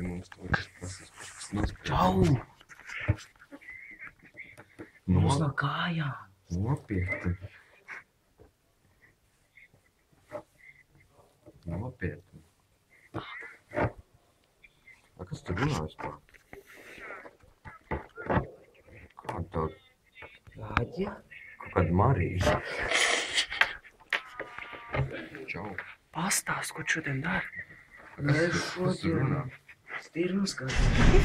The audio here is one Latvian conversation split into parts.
mums to, kas prasīs, kas nospēj. Čau! Mums no kājām. Nopietni. Nopietni. Kas tu runā vispār? Kāda tev? Lāģi? Kaut kāda Marija. Čau. Pastāst, ko šodien dari? Mēs šodien stirnu skatām.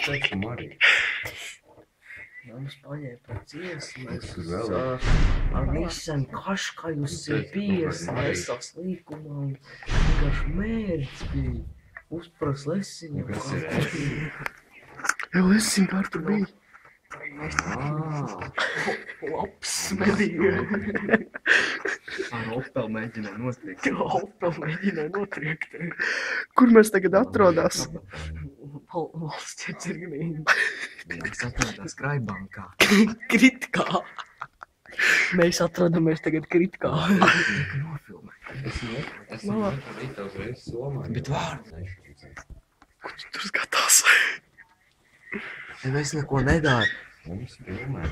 Pēc Marija. Mums paņēma par ciesmu. Kas ir vēl? Ar visiem kaškajus ir pies, lesās līkumā un vienkārši mērķis bija. Uzpras lesiņu. Kas ir? Jā, lesiņu kā tur bija. Labs medīja. Ar Opel mēģināja notriekt. Opel mēģināja notriekt. Kur mēs tagad atrodās? Valsts iecirgnīgi. Mēs atrodās Kraibankā. Kritkā. Mēs atrodamies tagad kritkā. Nofilmē. Es arī tavs reizes somā. Bet vārds. Kur tu tur skatās? Mēs neko nedāri. Mums filmē.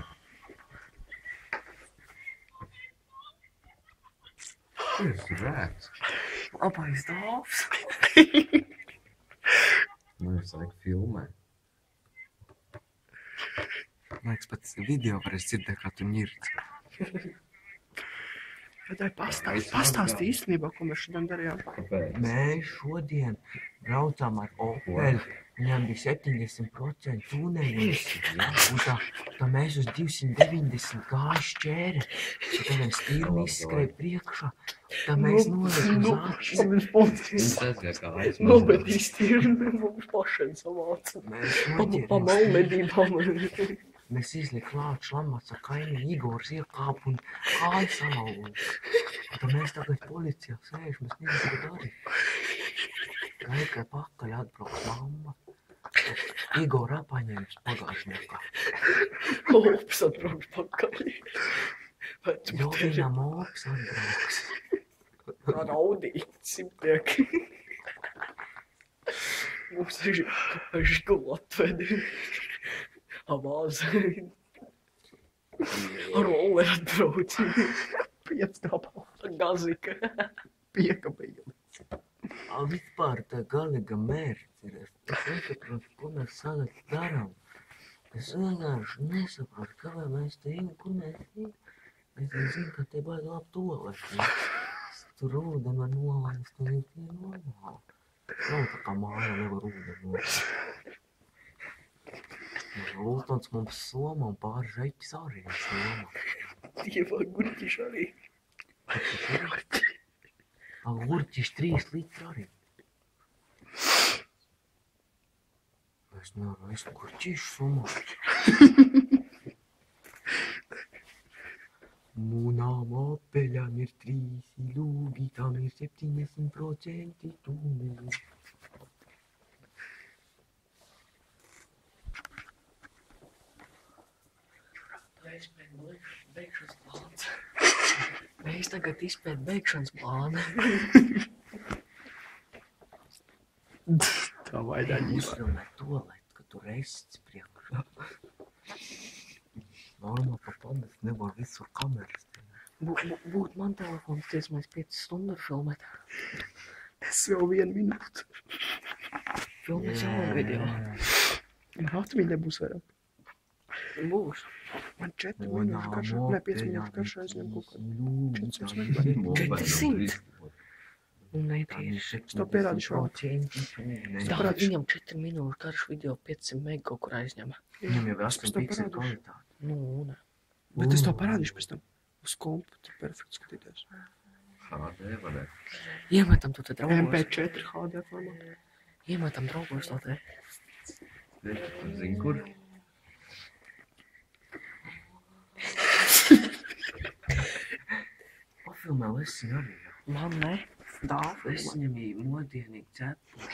Kur es rēts? Labais dāvs. Mēs laiku filmē. Liekas, pat video varēs dzirdēt, kā tu ņirci. Bet pastāst īstenībā, ko mēs šodien darījām. Kāpēc? Mēs šodien braucām ar Opel. Viņam bija 70% tuneļus. Un tā mēs uz 290 gāju šķēri. Tad mēs stīrni izskrēja priekšā. Tā mēs nolēkam uz ākšu. Viņš aizgāja kā aizmazās. Nobedīs tīrni, mums pašiem savāca. Mēs Pa noķēram. malmedībām. Mēs izliek klāt šlamats ar kaimiņu Igors iekāp un kāju salaugu. Tad mēs tagad policijā sēž, mēs nezinu, ko darīt. Laikai pakaļ atbrauks mamma. Igor apaņēmis pagājušniekā. Ops atbrauks pakaļ. Jo viņam ops atbrauks. Ar audīt simtieki. Mums ir žigulu atvedi. Avāze. Ar rolleri atbrauc. 5 dabala gazika. Pieka bija. Vispār tā galīga mērķis ir. Es nesaprotu, ko mēs tagad darām. Es vienkārši nesaprotu, kāpēc mēs te ejam, kur mēs ejam. Es zinu, ka te baigi labi tolēši. Tur ūdeni var nolaist, un ir normāli. Nav tā kā māja nevar ūdeni nolaist. Lūtons mums soma un pāri žeķis arī ir soma. Dievā gurķiši arī. Agurķis 3 litri arī. Es nevaru visu gurķīšu somā. Mūnām apeļām ir 3 ilūgi, tam ir 70% tuneļu. Beigšanas plāns. Mēs tagad izpēt beigšanas plānu. Tā vaidaņi. Uzfilmē tolēt, ka tu reizes priekšā. Normāli pa padas nevar visur kameras. Būt man telefons, ties mēs 5 stundu filmēt. Es vēl 1 minūtu. Filmēs jau video. Atmiņa būs vairāk. Būs. Man 4 minūšu karšā, ne 5 minūšu karšā aizņem kaut kā 400 megabaiti. 400? Un ne tieši. Es to pierādīšu vēl. Jā, viņam 4 minūšu karšu video 500 meg kaut kur aizņem. Viņam jau 8 pikseli kvalitāte. Nu, ne. Bet es to parādīšu pēc tam. Uz kompu, tur perfekti skatīties. HD varētu. Iemetam tu te draugos. MP4 HD formātā. Iemetam draugos to te. Zini, kur? Pafilmē lesiņu arī. Man ne. Dāvu. Lesiņam ir modienīgi cepu.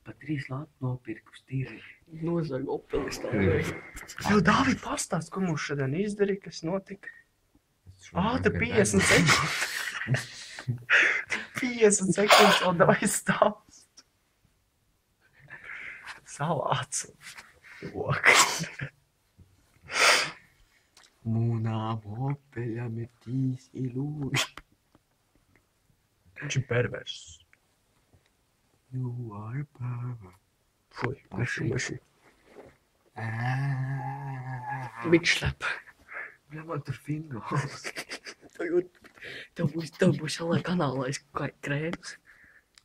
Pa 3 lāpu nopirku stīri. Nozag Opeli stāvēja. Tev Dāvi pastāst, ko mums šodien izdarīja, kas notika? Te 50 sekundes. 50 sekundes vēl davai stāst. savāca rokas. Mūnām opeļam ir tīsi lūgi. Viņš ir pervers. You are power. Fui, maši. Aaaaaa. Viņš slep. Bļa, man tur fingos. Tev būs jāliek kanālais krēms.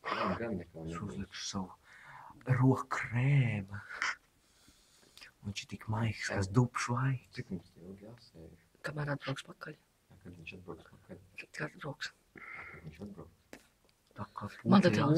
Man gan nekā Es nebija. uzlikšu savu rokrēmu. Viņš ir tik maigs, kas dubš vai. Cik mums ilgi jāsēž? Kamēr atbrauks pakaļ. Kad viņš atbrauks pakaļ? Kad atbrauks. Kad viņš atbrauks? Tā kā Man tad puķi jau